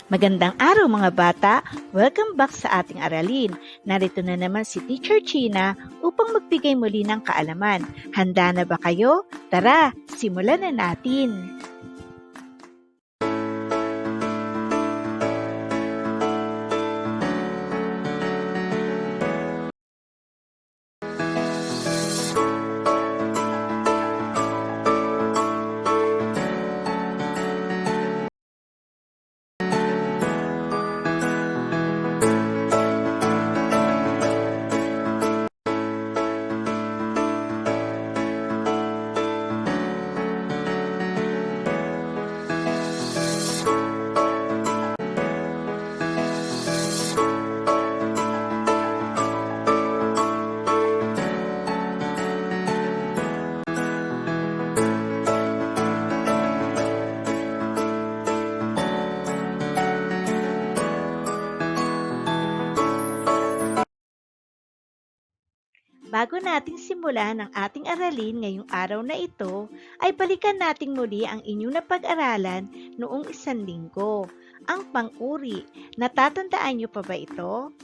Magandang araw mga bata! Welcome back sa ating aralin. Narito na naman si Teacher China upang magbigay muli ng kaalaman. Handa na ba kayo? Tara, simulan na natin! Bago nating simulan ang ating aralin ngayong araw na ito, ay balikan nating muli ang inyong napag-aralan noong isang linggo. Ang pang-uri, natatandaan niyo pa ba ito?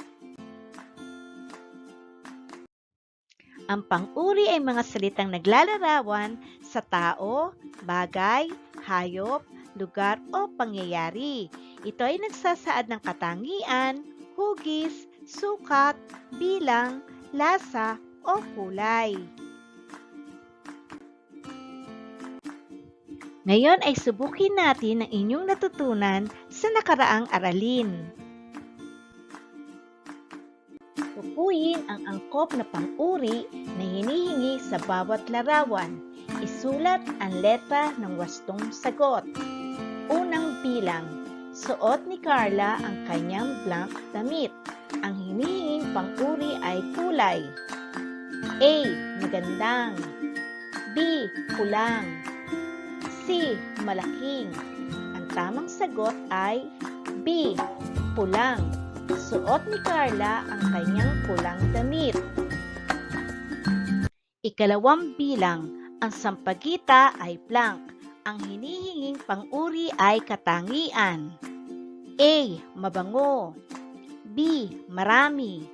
Ang pang-uri ay mga salitang naglalarawan sa tao, bagay, hayop, lugar o pangyayari. Ito ay nagsasaad ng katangian, hugis, sukat, bilang, lasa, o kulay. Ngayon ay subukin natin ang inyong natutunan sa nakaraang aralin. Tukuyin ang angkop na pang-uri na hinihingi sa bawat larawan. Isulat ang letra ng wastong sagot. Unang bilang, suot ni Carla ang kanyang blank damit. Ang hinihinging pang-uri ay kulay. A. Magandang. B. Pulang. C. Malaking. Ang tamang sagot ay B. Pulang. Suot ni Carla ang kanyang pulang damit. Ikalawang bilang, ang sampagita ay blank. Ang hinihinging pang-uri ay katangian. A. Mabango. B. Marami.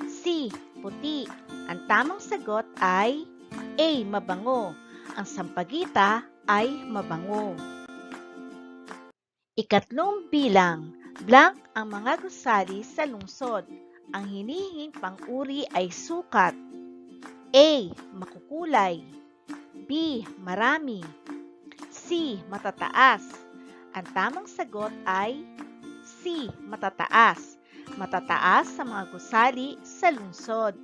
C. Puti. Ang tamang sagot ay A. Mabango. Ang sampagita ay mabango. Ikatlong bilang, blank ang mga gusali sa lungsod. Ang hinihinging pang-uri ay sukat. A. Makukulay. B. Marami. C. Matataas. Ang tamang sagot ay C. Matataas. Matataas sa mga gusali sa lungsod.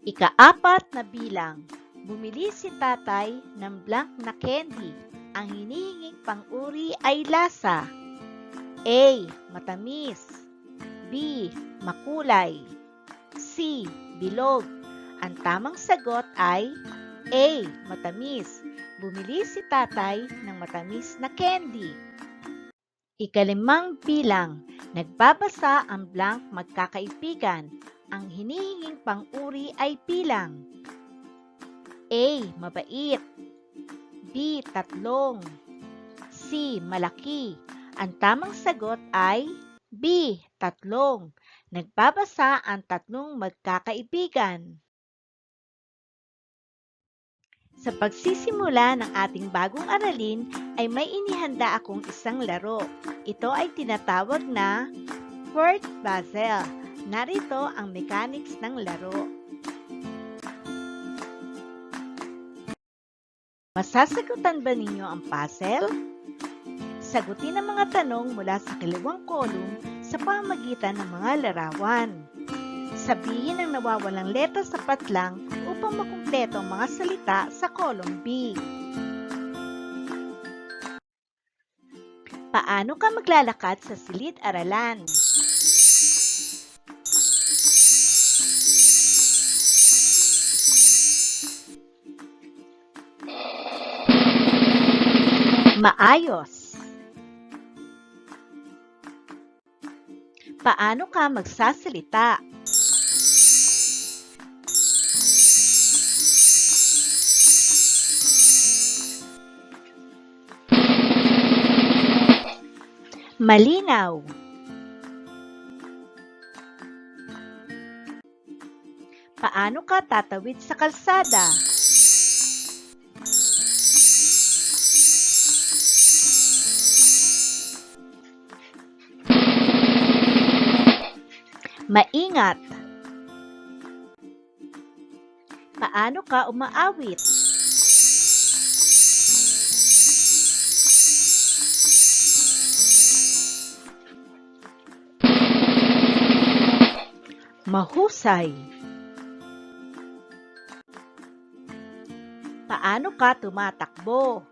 Ika-apat na bilang, bumili si tatay ng blank na candy. Ang hinihinging pang-uri ay lasa. A. Matamis. B. Makulay. C. Bilog. Ang tamang sagot ay A. Matamis. Bumili si tatay ng matamis na candy. Ikalimang bilang, nagbabasa ang blank magkakaibigan. Ang hinihinging pang-uri ay bilang. A. Mabait. B. Tatlong. C. Malaki. Ang tamang sagot ay B. Tatlong. Nagbabasa ang tatlong magkakaibigan. Sa pagsisimula ng ating bagong aralin ay may inihanda akong isang laro. Ito ay tinatawag na word puzzle. Narito ang mechanics ng laro. Masasagutan ba ninyo ang puzzle? Sagutin ang mga tanong mula sa kaliwang kolum sa pamamagitan ng mga larawan. Sabihin ang nawawalang letra sa patlang upang makumpleto ang mga salita sa kolum B. Paano ka maglalakad sa silid-aralan? Maayos. Paano ka magsasalita? Malinaw. Paano ka tatawid sa kalsada? Maingat. Paano ka umaawit? Mahusay. Paano ka tumatakbo?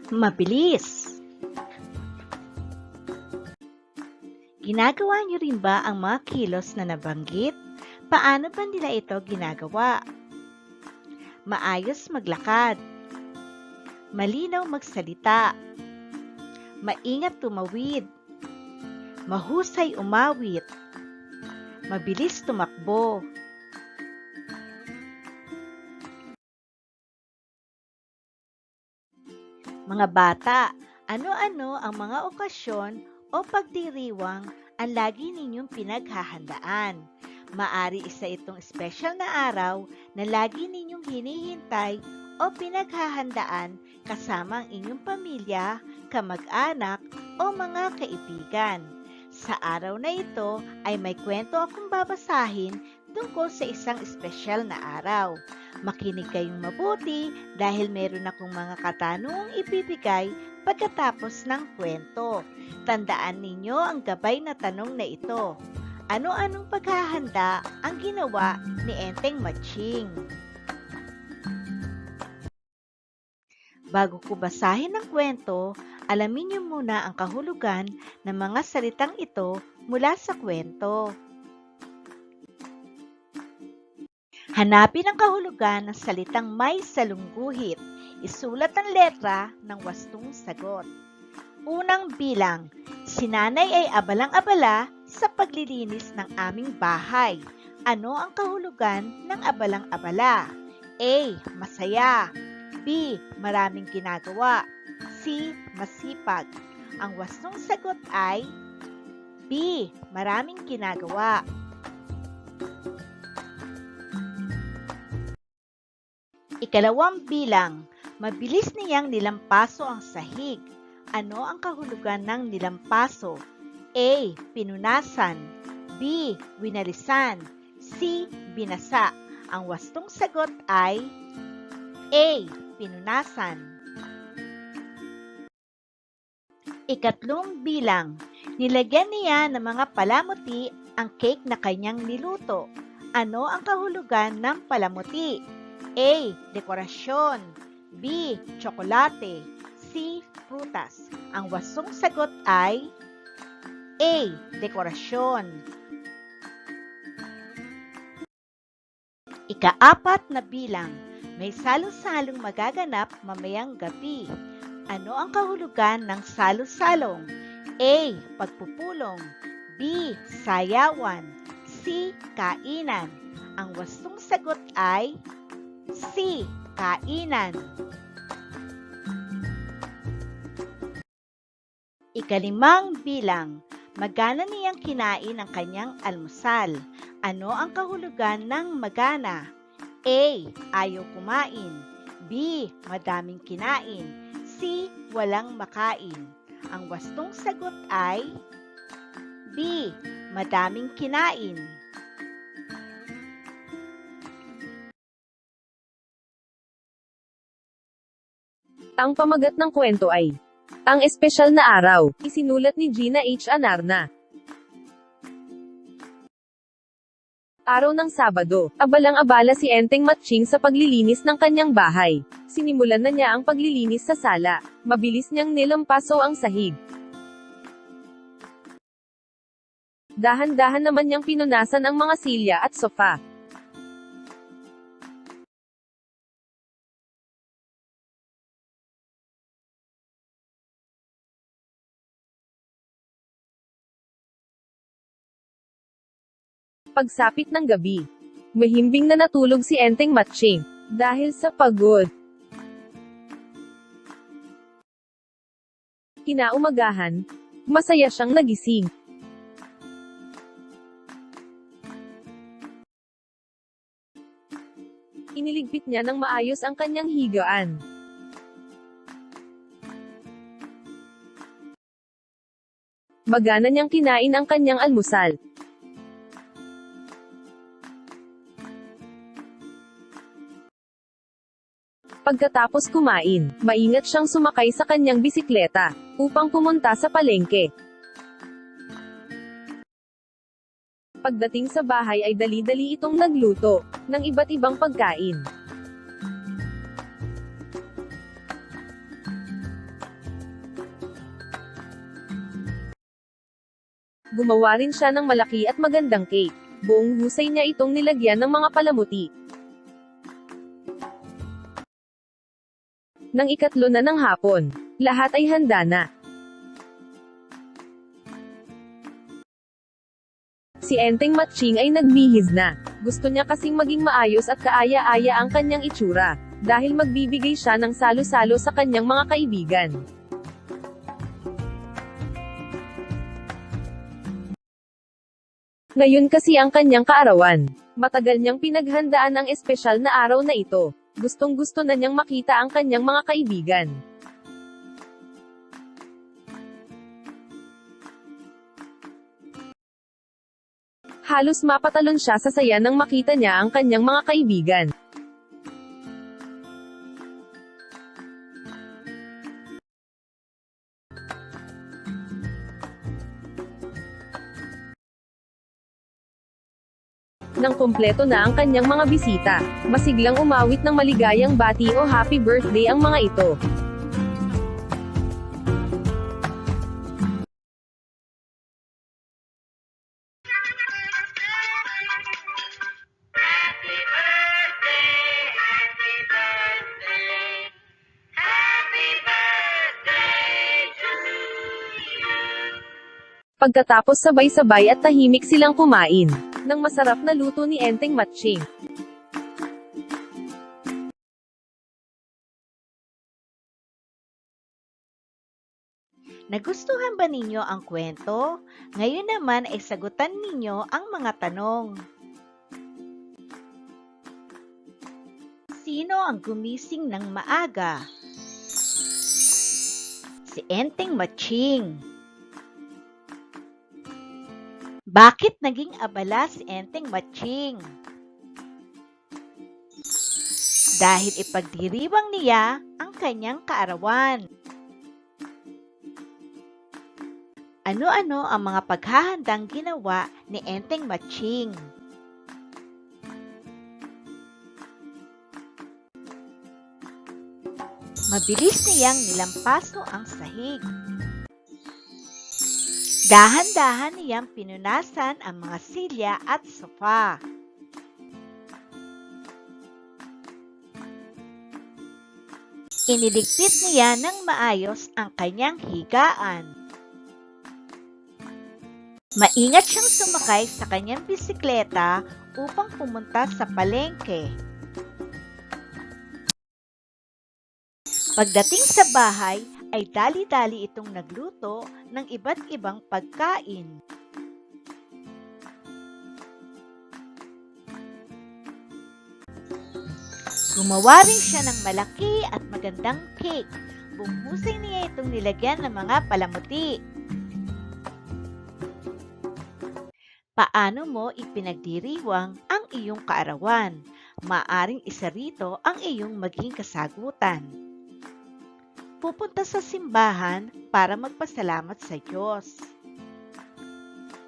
Mabilis. Ginagawa niyo rin ba ang mga kilos na nabanggit? Paano ba nila ito ginagawa? Maayos maglakad. Malinaw magsalita. Maingat tumawid. Mahusay umawit. Mabilis tumakbo. Mga bata, ano-ano ang mga okasyon o pagdiriwang ang lagi ninyong pinaghahandaan? Maari isa itong espesyal na araw na lagi ninyong hinihintay o pinaghahandaan kasama ang inyong pamilya, kamag-anak o mga kaibigan. Sa araw na ito ay may kwento akong babasahin tungkol sa isang espesyal na araw. Makinig kayong mabuti dahil meron akong mga katanungang ibibigay pagkatapos ng kwento. Tandaan ninyo ang gabay na tanong na ito. Ano-anong paghahanda ang ginawa ni Enteng Matching? Bago ko basahin ang kwento, alamin niyo muna ang kahulugan ng mga salitang ito mula sa kwento. Hanapin ang kahulugan ng salitang may salungguhit. Isulat ang letra ng wastong sagot. Unang bilang, si nanay ay abalang-abala sa paglilinis ng aming bahay. Ano ang kahulugan ng abalang-abala? A. Masaya. B. Maraming ginagawa. C. Masipag. Ang wastong sagot ay B. Maraming ginagawa. Ikalawang bilang, mabilis niyang nilampaso ang sahig. Ano ang kahulugan ng nilampaso? A. Pinunasan. B. Winalisan. C. Binasa. Ang wastong sagot ay A. Pinunasan. Ikatlong bilang, nilagyan niya ng mga palamuti ang cake na kanyang niluto. Ano ang kahulugan ng palamuti? A. Dekorasyon. B. Tsokolate. C. Prutas. Ang wastong sagot ay A. Dekorasyon. Ikaapat na bilang, may salo-salong magaganap mamayang gabi. Ano ang kahulugan ng salo-salong? A. Pagpupulong. B. Sayawan. C. Kainan. Ang wastong sagot ay C. Kainan. Ikalimang bilang, magana niyang kinain ang kanyang almusal. Ano ang kahulugan ng magana? A. Ayaw kumain. B. Madaming kinain. C. Walang makain. Ang wastong sagot ay B. Madaming kinain. Ang pamagat ng kwento ay Ang Espesyal na Araw, isinulat ni Gina H. Anarna. Araw ng Sabado, abalang-abala si Enteng Matching sa paglilinis ng kanyang bahay. Sinimulan na niya ang paglilinis sa sala. Mabilis niyang nilampaso ang sahig. Dahan-dahan naman niyang pinunasan ang mga silya at sofa. Pagsapit ng gabi, mahimbing na natulog si Enteng Matching dahil sa pagod. Kinaumagahan, masaya siyang nagising. Iniligpit niya ng maayos ang kanyang higaan. Magana niyang kinain ang kanyang almusal. Pagkatapos kumain, maingat siyang sumakay sa kanyang bisikleta upang pumunta sa palengke. Pagdating sa bahay ay dali-dali itong nagluto ng iba't ibang pagkain. Gumawa rin siya ng malaki at magandang cake. Buong husay niya itong nilagyan ng mga palamuti. Nang ikatlo na ng hapon, lahat ay handa na. Si Enteng Matching ay nagbihis na. Gusto niya kasing maging maayos at kaaya-aya ang kanyang itsura, dahil magbibigay siya ng salo-salo sa kanyang mga kaibigan. Ngayon kasi ang kanyang kaarawan. Matagal niyang pinaghandaan ang espesyal na araw na ito. Gustong-gusto na niyang makita ang kanyang mga kaibigan. Halos mapatalon siya sa saya nang makita niya ang kanyang mga kaibigan. Nang kumpleto na ang kanyang mga bisita, masiglang umawit ng maligayang bati o happy birthday ang mga ito. Pagkatapos sabay-sabay at tahimik silang kumain ng masarap na luto ni Enteng Matching. Nagustuhan ba ninyo ang kwento? Ngayon naman ay sagutan ninyo ang mga tanong. Sino ang gumising ng maaga? Si Enteng Matching. Bakit naging abala si Enteng Matching? Dahil ipagdiriwang niya ang kanyang kaarawan. Ano-ano ang mga paghahandang ginawa ni Enteng Matching? Mabilis niyang nilampaso ang sahig. Dahan-dahan niyang pinunasan ang mga silya at sofa. Iniligpit niya ng maayos ang kanyang higaan. Maingat siyang sumakay sa kanyang bisikleta upang pumunta sa palengke. Pagdating sa bahay, ay dali-dali itong nagluto ng iba't ibang pagkain. Gumawa rin siya ng malaki at magandang cake. Bumuhusay niya itong nilagyan ng mga palamuti. Paano mo ipinagdiriwang ang iyong kaarawan? Maaring isa rito ang iyong maging kasagutan. Pupunta sa simbahan para magpasalamat sa Diyos.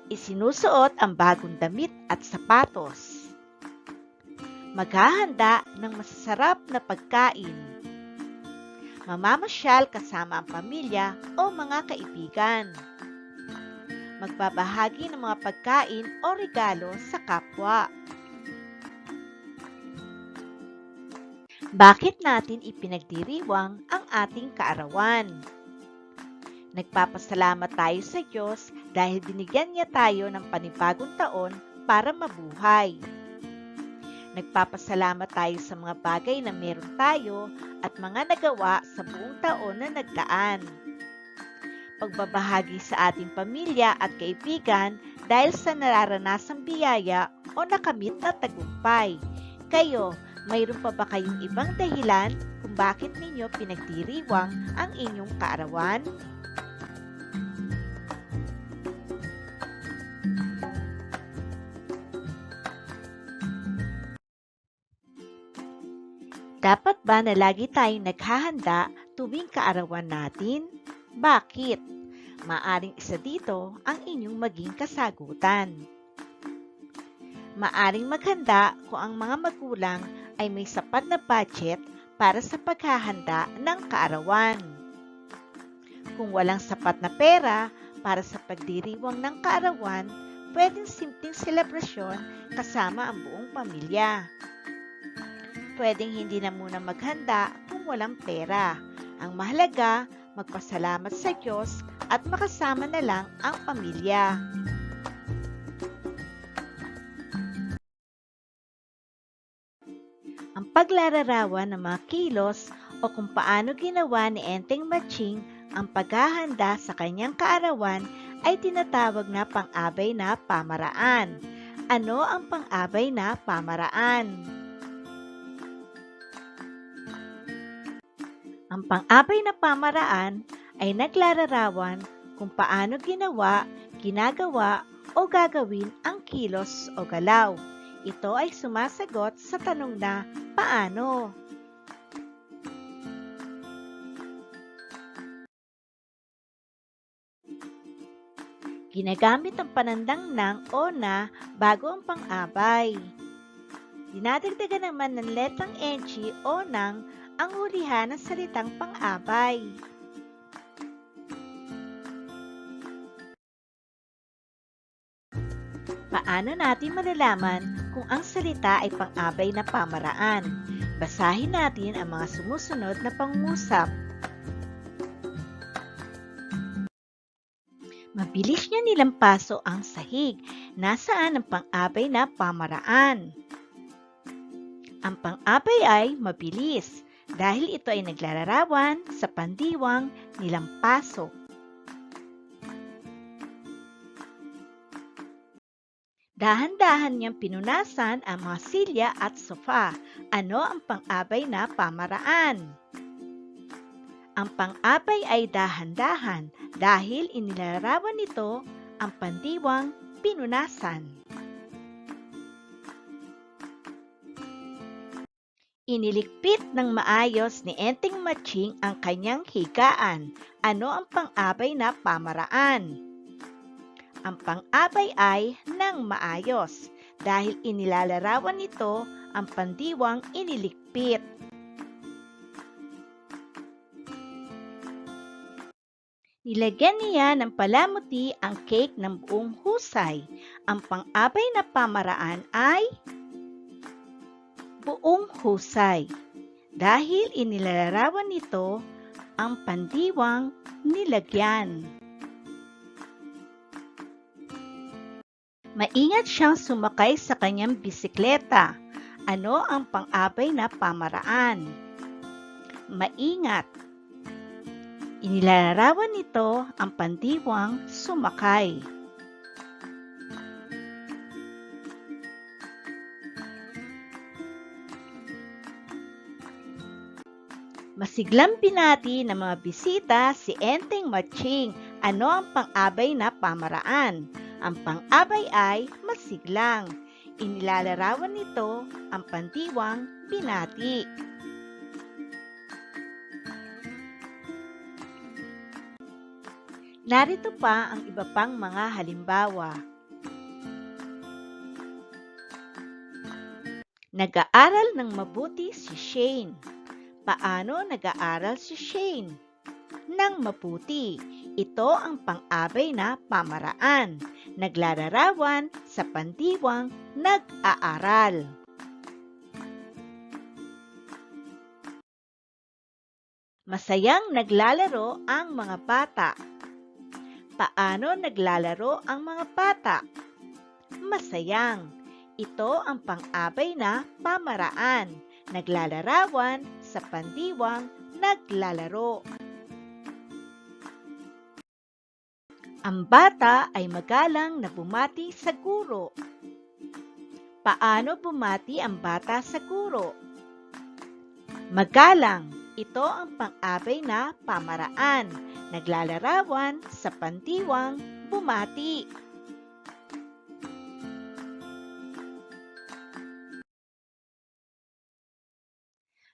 Isinusuot ang bagong damit at sapatos. Maghahanda ng masasarap na pagkain. Mamamasyal kasama ang pamilya o mga kaibigan. Magbabahagi ng mga pagkain o regalo sa kapwa. Bakit natin ipinagdiriwang ang ating kaarawan? Nagpapasalamat tayo sa Diyos dahil binigyan niya tayo ng panibagong taon para mabuhay. Nagpapasalamat tayo sa mga bagay na meron tayo at mga nagawa sa buong taon na nagdaan. Pagbabahagi sa ating pamilya at kaibigan dahil sa nararanasang biyaya o nakamit na tagumpay. Kayo, mayroon pa ba kayong ibang dahilan kung bakit ninyo pinagdiriwang ang inyong kaarawan? Dapat ba na lagi tayong naghahanda tuwing kaarawan natin? Bakit? Maaring isa dito ang inyong maging kasagutan. Maaring maghanda kung ang mga magulang ay may sapat na budget para sa paghahanda ng kaarawan. Kung walang sapat na pera para sa pagdiriwang ng kaarawan, pwedeng simpleng selebrasyon kasama ang buong pamilya. Pwedeng hindi na muna maghanda kung walang pera. Ang mahalaga, magpasalamat sa Diyos at makasama na lang ang pamilya. Ang paglalarawan ng mga kilos o kung paano ginawa ni Enteng Matching ang paghahanda sa kanyang kaarawan ay tinatawag na pang-abay na pamaraan. Ano ang pang-abay na pamaraan? Ang pang-abay na pamaraan ay naglalarawan kung paano ginawa, ginagawa o gagawin ang kilos o galaw. Ito ay sumasagot sa tanong na paano. Ginagamit ang panandang ng o na bago ang pang-abay. Dinadagdagan naman ng letrang ng o ng ang hulihan ng salitang pang-abay. Paano natin malalaman kung ang salita ay pang-abay na pamaraan? Basahin natin ang mga sumusunod na pangungusap. Mabilis niya nilampaso ang sahig. Nasaan ang pang-abay na pamaraan? Ang pang-abay ay mabilis dahil ito ay naglalarawan sa pandiwang nilampaso. Dahan-dahan niyang pinunasan ang mga silya at sofa. Ano ang pang-abay na pamaraan? Ang pang-abay ay dahan-dahan dahil inilarawan nito ang pandiwang pinunasan. Iniligpit ng maayos ni Enteng Matching ang kanyang higaan. Ano ang pang-abay na pamaraan? Ang pang-abay ay ng maayos dahil inilalarawan nito ang pandiwang iniligpit. Nilagyan niya ng palamuti ang cake ng buong husay. Ang pang-abay na pamaraan ay buong husay dahil inilalarawan nito ang pandiwang nilagyan. Maingat siyang sumakay sa kanyang bisikleta. Ano ang pang-abay na pamaraan? Maingat. Inilalarawan nito ang pandiwang sumakay. Masiglang binati ng mga bisita si Enteng Matching. Ano ang pang-abay na pamaraan? Ang pang-abay ay masiglang. Inilalarawan nito ang pandiwang binati. Narito pa ang iba pang mga halimbawa. Nag-aaral ng mabuti si Shane. Paano nag-aaral si Shane? Nang mabuti. Ito ang pang-abay na pamaraan. Naglalarawan sa pandiwang nag-aaral. Masayang naglalaro ang mga bata. Paano naglalaro ang mga bata? masayang. Ito ang pang-abay na pamaraan. Naglalarawan sa pandiwang naglalaro. Ang bata ay magalang na bumati sa guro. Paano bumati ang bata sa guro? Magalang. Ito ang pang-abay na pamaraan. Naglalarawan sa pandiwang bumati.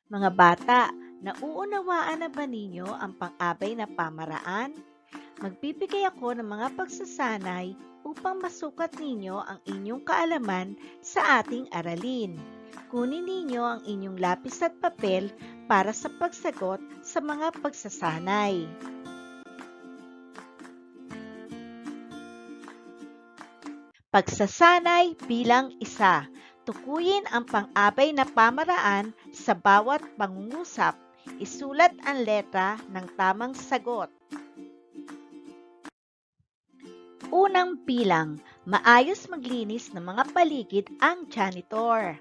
Mga bata, nauunawaan na ba ninyo ang pang-abay na pamaraan? Magbibigay ako ng mga pagsasanay upang masukat ninyo ang inyong kaalaman sa ating aralin. Kunin ninyo ang inyong lapis at papel para sa pagsagot sa mga pagsasanay. Pagsasanay bilang isa. Tukuyin ang pang-abay na pamaraan sa bawat pangungusap. Isulat ang letra ng tamang sagot. Unang bilang, maayos maglinis ng mga paligid ang janitor.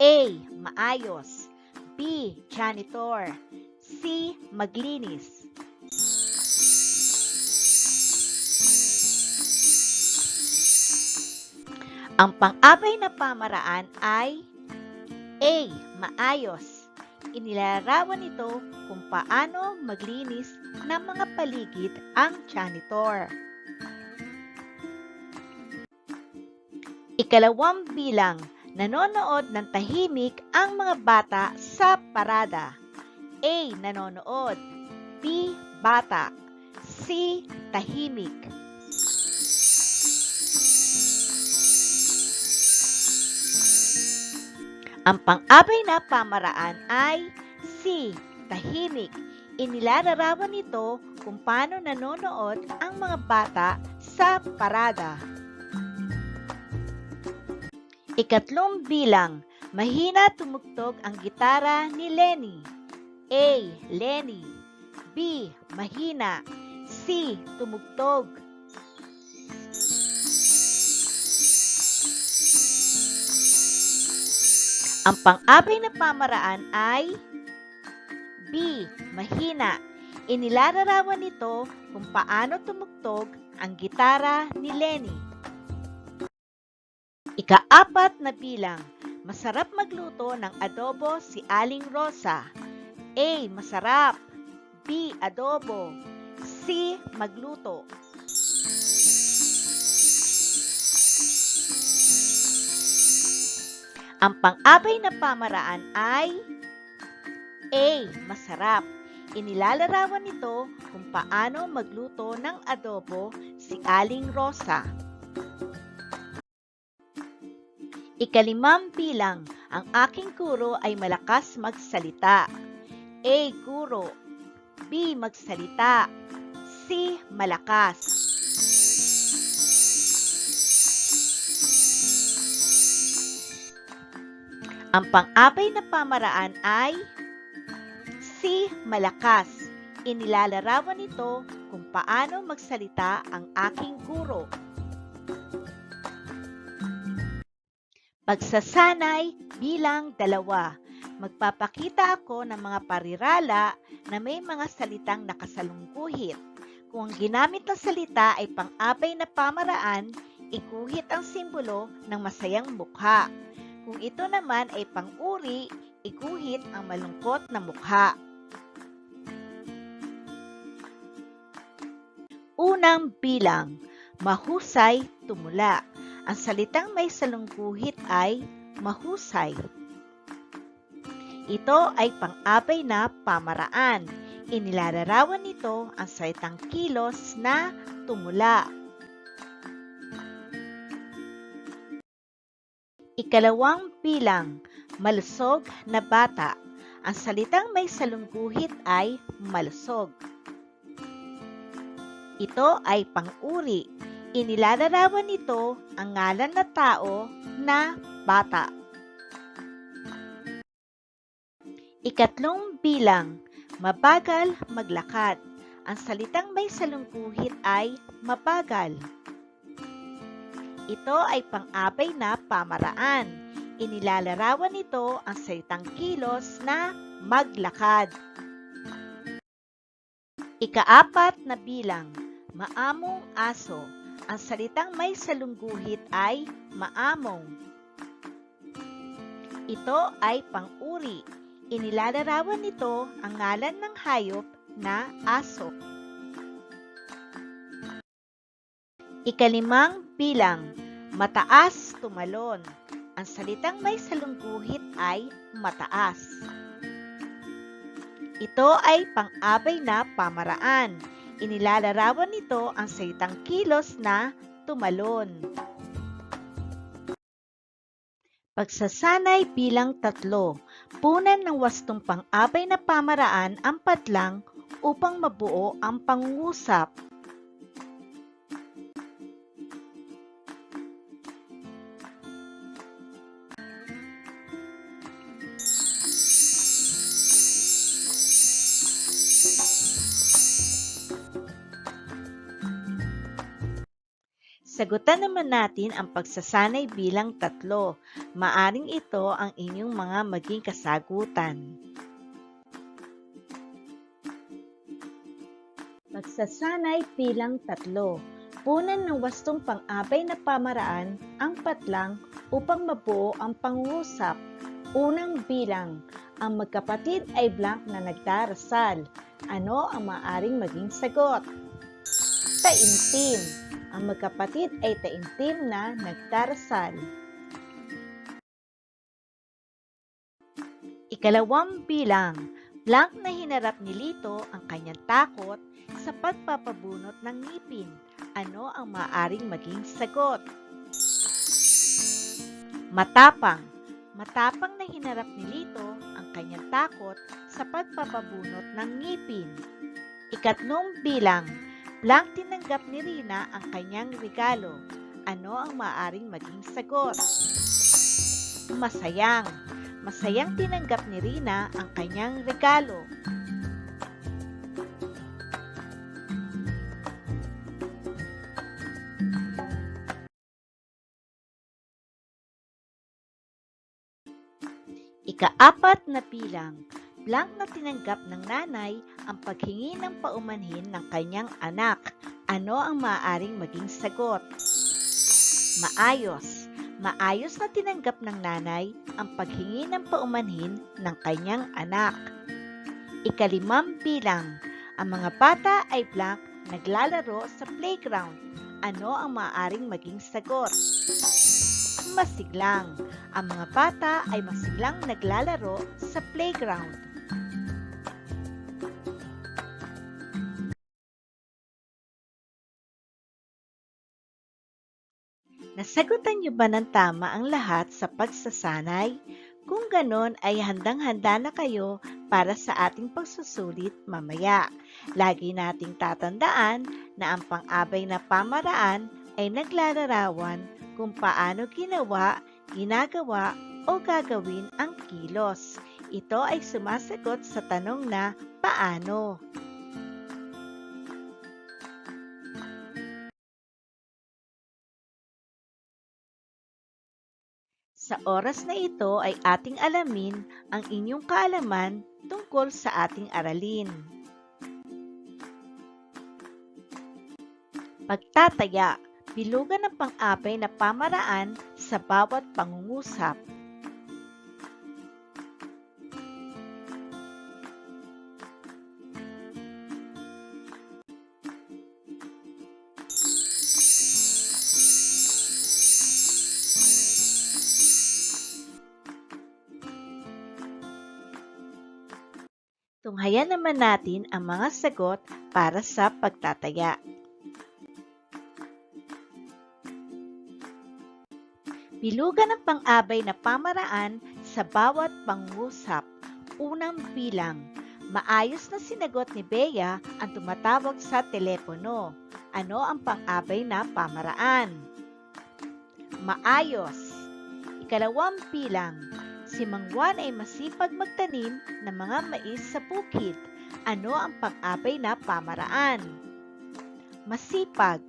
A. Maayos. B. Janitor. C. Maglinis. Ang pang-abay na pamaraan ay A. Maayos. Inilalarawan nito kung paano maglinis ng mga paligid ang janitor. Ikalawang bilang, nanonood ng tahimik ang mga bata sa parada. A. Nanonood. B. Bata. C. Tahimik. Ang pang-abay na pamaraan ay C. Tahimik. Inilalarawan nito kung paano nanonood ang mga bata sa parada. Ikatlong bilang, mahina tumugtog ang gitara ni Lenny. A. Lenny. B. Mahina. C. Tumugtog. Ang pang-abay na pamaraan ay B. Mahina. Inilalarawan nito kung paano tumugtog ang gitara ni Lenny. Ika-apat na bilang, masarap magluto ng adobo si Aling Rosa. A. Masarap. B. Adobo. C. Magluto. Ang pang-abay na pamaraan ay A. Masarap. Inilalarawan nito kung paano magluto ng adobo si Aling Rosa. Ikalimang bilang, ang aking guro ay malakas magsalita. A. Guro. B. Magsalita. C. Malakas. Ang pang-abay na pamaraan ay C. Malakas. Inilalarawan nito kung paano magsalita ang aking guro. Pagsasanay bilang 2. Magpapakita ako ng mga parirala na may mga salitang nakasalungguhit. Kung ang ginamit na salita ay pang-abay na pamaraan, iguhit ang simbolo ng masayang mukha. Kung ito naman ay pang-uri, iguhit ang malungkot na mukha. Unang bilang, mahusay tumula. Ang salitang may salungguhit ay mahusay. Ito ay pang-abay na pamaraan. Inilalarawan nito ang salitang kilos na tumula. Ikalawang bilang, malusog na bata. Ang salitang may salungguhit ay malusog. Ito ay pang-uri. Inilalarawan nito ang ngalan na tao na bata. Ikatlong bilang, mabagal maglakad. Ang salitang may salungguhit ay mabagal. Ito ay pang-abay na pamaraan. Inilalarawan nito ang salitang kilos na maglakad. Ika-4 na bilang, maamong aso. Ang salitang may salungguhit ay maamong. Ito ay pang-uri. Inilalarawan nito ang ngalan ng hayop na aso. Ika-5 bilang, mataas tumalon. Ang salitang may salungguhit ay mataas. Ito ay pang-abay na pamaraan. Inilalarawan nito ang salitang kilos na tumalon. Pagsasanay bilang 3. Punan ng wastong pang-abay na pamaraan ang padlang upang mabuo ang pangungusap. Sagutan naman natin ang pagsasanay bilang 3. Maaring ito ang inyong mga maging kasagutan. Pagsasanay bilang 3. Punan ng wastong pang-abay na pamaraan ang patlang upang mabuo ang pangungusap. Unang bilang, ang magkapatid ay blank na nagdarasal. Ano ang maaring maging sagot? Taimtim. Ang magkapatid ay taimtim na nagdarasal. Ika-2 bilang, blank na hinarap ni Lito ang kanyang takot sa pagpapabunot ng ngipin. Ano ang maaaring maging sagot? Matapang. Matapang na hinarap ni Lito ang kanyang takot sa pagpapabunot ng ngipin. Ika-3 bilang, blank tinanggap ni Rina ang kanyang regalo. Ano ang maaaring maging sagot? Masayang. Masayang tinanggap ni Rina ang kanyang regalo. Ika-4 na bilang, blank na tinanggap ng nanay ang paghingi ng paumanhin ng kanyang anak. Ano ang maaaring maging sagot? Maayos. Maayos na tinanggap ng nanay ang paghingi ng paumanhin ng kanyang anak. Ika-5 bilang, ang mga bata ay blank naglalaro sa playground. Ano ang maaaring maging sagot? Masiglang. Ang mga bata ay masiglang naglalaro sa playground. Nasagutan niyo ba ng tama ang lahat sa pagsasanay? Kung ganon ay handang-handa na kayo para sa ating pagsusulit mamaya. Lagi nating tatandaan na ang pang-abay na pamaraan ay naglalarawan kung paano ginawa, ginagawa o gagawin ang kilos. Ito ay sumasagot sa tanong na paano. Sa oras na ito ay ating alamin ang inyong kaalaman tungkol sa ating aralin. Pagtataya, bilugan ng pang-abay na pamaraan sa bawat pangungusap. Tunghayan naman natin ang mga sagot para sa pagtataya. Bilugan ng pang-abay na pamaraan sa bawat pangungusap. Unang bilang, maayos na sinagot ni Bea ang tumatawag sa telepono. Ano ang pang-abay na pamaraan? Maayos. Ikalawang bilang, si Mang Juan ay masipag magtanim ng mga mais sa bukid. Ano ang pang-abay na pamaraan? Masipag.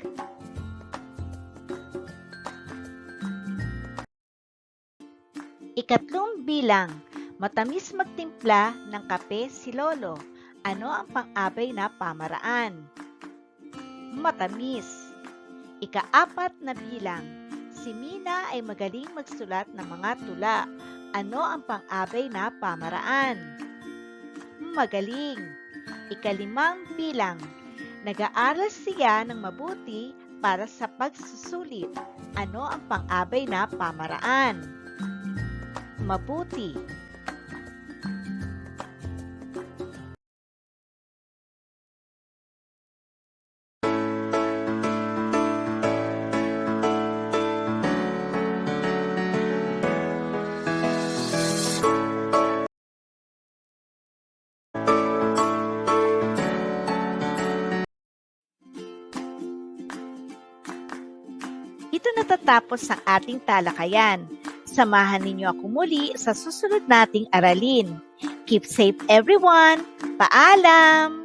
Ikatlong bilang, matamis magtimpla ng kape si Lolo. Ano ang pang-abay na pamaraan? Matamis. Ika-4 na bilang, si Mina ay magaling magsulat ng mga tula. Ano ang pang-abay na pamaraan? Magaling. Ika-5 bilang, nag-aaral siya ng mabuti para sa pagsusulit. Ano ang pang-abay na pamaraan? Mabuti. Dito natatapos ang ating talakayan. Samahan ninyo ako muli sa susunod nating aralin. Keep safe everyone! Paalam!